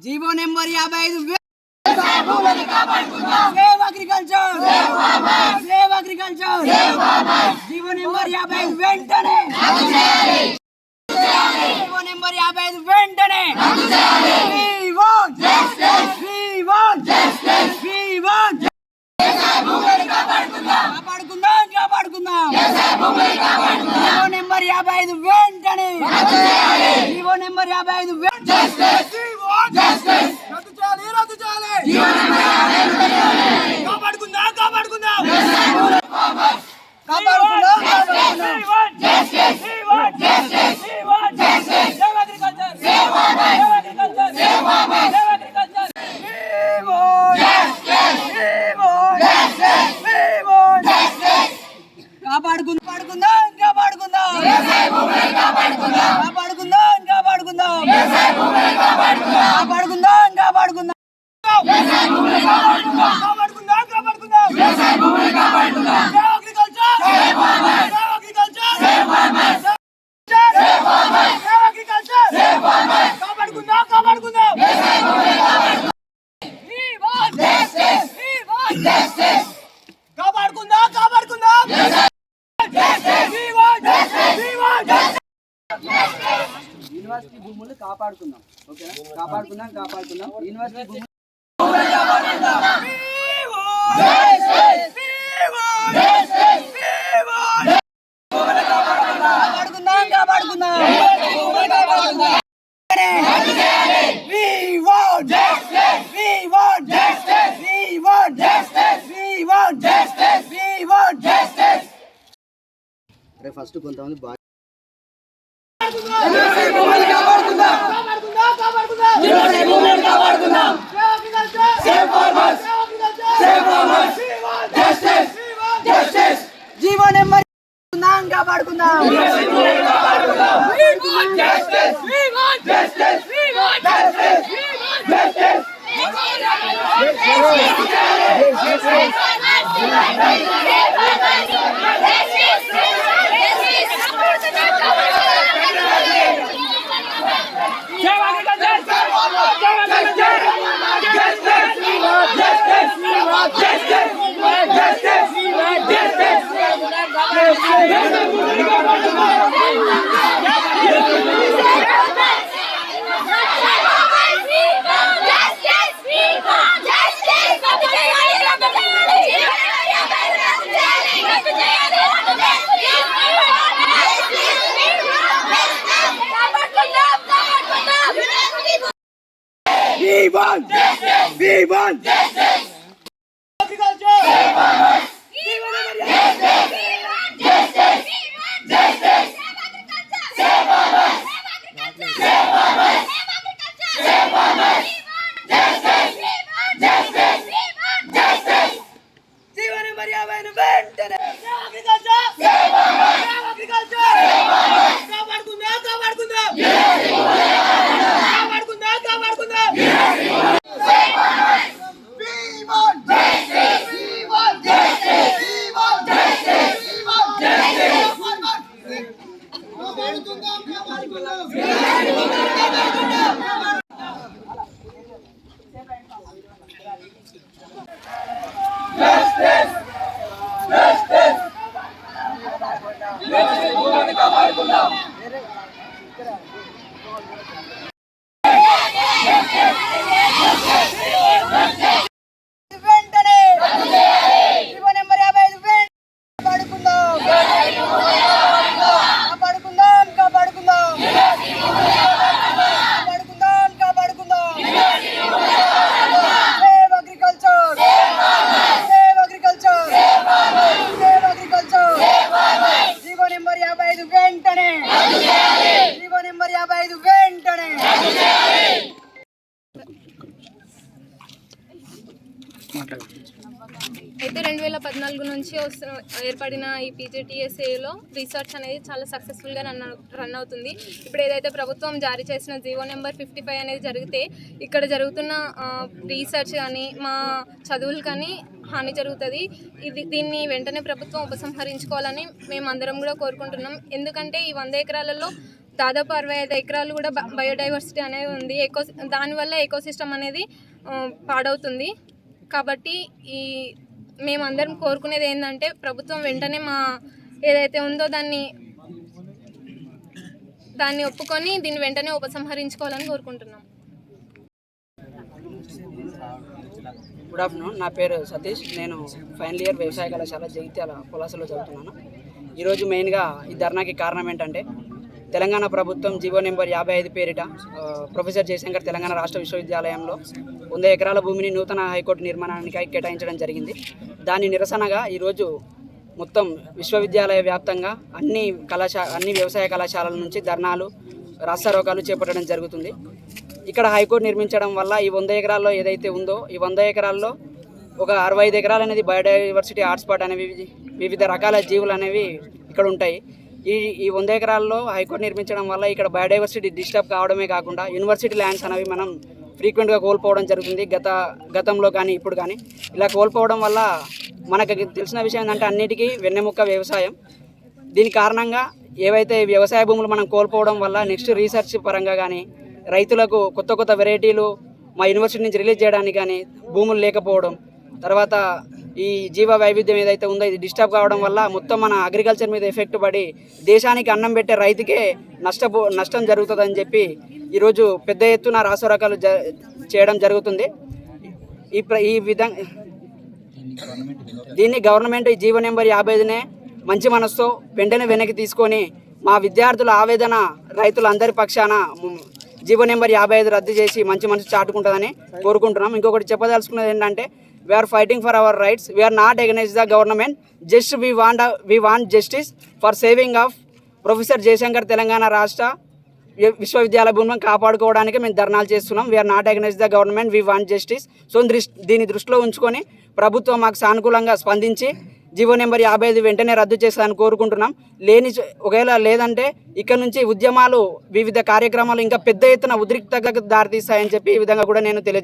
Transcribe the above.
GO number 55 save agriculture GO number 55 వెంటనే GO number 55 వెంటనే కాపాడుకుందాం జీవో నెంబర్ 55 వెంటనే జీవో నెంబర్ 55 రద్దు చేయాలి కాపాడుకుందాం యూనివర్సిటీ భూములు కాపాడుకుందాం. ఓకేనా? కాపాడుకుందాం యూనివర్సిటీ భూములు ఫస్ట్ కొంతమంది బాగా జీవో నెంబర్ కాపాడుకుందాం We want justice. Agriculture. We want justice. Justice. Save farmers. Save farmers. Save farmers. Justice. Justice. Justice. GO number 55 వెంటనే agriculture. Save farmers. Agriculture. Save farmers. కాపాడుకుందాం. అయితే 2014 నుంచి ఏర్పడిన ఈ పీజీటీఎస్ఏలో రీసెర్చ్ అనేది చాలా సక్సెస్ఫుల్గా రన్ అవుతుంది. ఇప్పుడు ఏదైతే ప్రభుత్వం జారీ చేసిన జీవో నెంబర్ 55 అనేది జరిగితే ఇక్కడ జరుగుతున్న రీసెర్చ్ కానీ మా చదువులు కానీ హాని జరుగుతుంది. దీన్ని వెంటనే ప్రభుత్వం ఉపసంహరించుకోవాలని మేము అందరం కూడా కోరుకుంటున్నాం. ఎందుకంటే ఈ 100 ఎకరాలలో దాదాపు 65 ఎకరాలు కూడా బయోడైవర్సిటీ అనేది ఉంది. దానివల్ల ఎకోసిస్టమ్ అనేది పాడవుతుంది. కాబట్టి మేమందరం కోరుకునేది ఏంటంటే ప్రభుత్వం వెంటనే మా ఏదైతే ఉందో దాన్ని ఒప్పుకొని దీన్ని వెంటనే ఉపసంహరించుకోవాలని కోరుకుంటున్నాం. Good afternoon. నా పేరు సతీష్. నేను ఫైనల్ ఇయర్ వ్యవసాయ కళాశాల జగిత్యాల పొలాసలో చదువుతున్నాను. ఈరోజు మెయిన్గా ఈ ధర్నాకి కారణం ఏంటంటే తెలంగాణ ప్రభుత్వం జీవో నెంబర్ 55 పేరిట ప్రొఫెసర్ జయశంకర్ తెలంగాణ రాష్ట్ర విశ్వవిద్యాలయంలో 100 ఎకరాల భూమిని నూతన హైకోర్టు నిర్మాణానికి కేటాయించడం జరిగింది. దాని నిరసనగా ఈరోజు మొత్తం విశ్వవిద్యాలయ వ్యాప్తంగా అన్ని వ్యవసాయ కళాశాలల నుంచి ధర్నాలు, రాస్తారోకాలు చేపట్టడం జరుగుతుంది. ఇక్కడ హైకోర్టు నిర్మించడం వల్ల ఈ 100 ఎకరాల్లో ఏదైతే ఉందో ఈ 100 ఎకరాల్లో ఒక 65 ఎకరాలు అనేది బయోడైవర్సిటీ హాట్స్పాట్ అనేవి వివిధ రకాల జీవులు అనేవి ఇక్కడ ఉంటాయి. ఈ 100 ఎకరాల్లో హైకోర్టు నిర్మించడం వల్ల ఇక్కడ బయోడైవర్సిటీ డిస్టర్బ్ కావడమే కాకుండా యూనివర్సిటీ ల్యాండ్స్ అనేవి మనం ఫ్రీక్వెంట్గా కోల్పోవడం జరుగుతుంది. గతంలో కానీ ఇప్పుడు కానీ ఇలా కోల్పోవడం వల్ల మనకు తెలిసిన విషయం ఏంటంటే అన్నిటికీ వెన్నెముక్క వ్యవసాయం. దీని కారణంగా ఏవైతే వ్యవసాయ భూములు మనం కోల్పోవడం వల్ల నెక్స్ట్ రీసెర్చ్ పరంగా కానీ రైతులకు కొత్త వెరైటీలు మా యూనివర్సిటీ నుంచి రిలీజ్ చేయడానికి కానీ భూములు లేకపోవడం, తర్వాత ఈ జీవ వైవిధ్యం ఏదైతే ఉందో ఇది డిస్టర్బ్ కావడం వల్ల మొత్తం మన అగ్రికల్చర్ మీద ఎఫెక్ట్ పడి దేశానికి అన్నం పెట్టే రైతుకే నష్టం జరుగుతుందని చెప్పి ఈరోజు పెద్ద ఎత్తున రాసరకాలు చేయడం జరుగుతుంది. ఈ విధంగా దీన్ని గవర్నమెంట్ ఈ జీవో నెంబర్ 55నే మంచి మనసుతో వెంటనే వెనక్కి తీసుకొని మా విద్యార్థుల ఆవేదన రైతులందరి పక్షాన జీవో నెంబర్ 55 రద్దు చేసి మంచి మనసు చాటుకుంటుందని కోరుకుంటున్నాం. ఇంకొకటి చెప్పదలుచుకున్నది ఏంటంటే we're fighting for our rights. We're not against the government. Just we want justice for saving of professor Jayashankar Telangana రాష్ట్ర విశ్వవిద్యాలయ భూమిని కాపాడుకోవడానికి మేము ధర్నాలు చేస్తున్నాం. We're not against the government. We want justice. So దీన్ని దృష్టిలో ఉంచుకొని ప్రభుత్వం మాకు సానుకూలంగా స్పందించి జీవో నెంబర్ 55 వెంటనే రద్దు చేస్తారని కోరుకుంటున్నాం. ఒకవేళ లేదంటే ఇక్కడ నుంచి ఉద్యమాలు, వివిధ కార్యక్రమాలు ఇంకా పెద్ద ఎత్తున ఉద్రిక్తతకు దారితీస్తాయని చెప్పి ఈ విధంగా కూడా నేను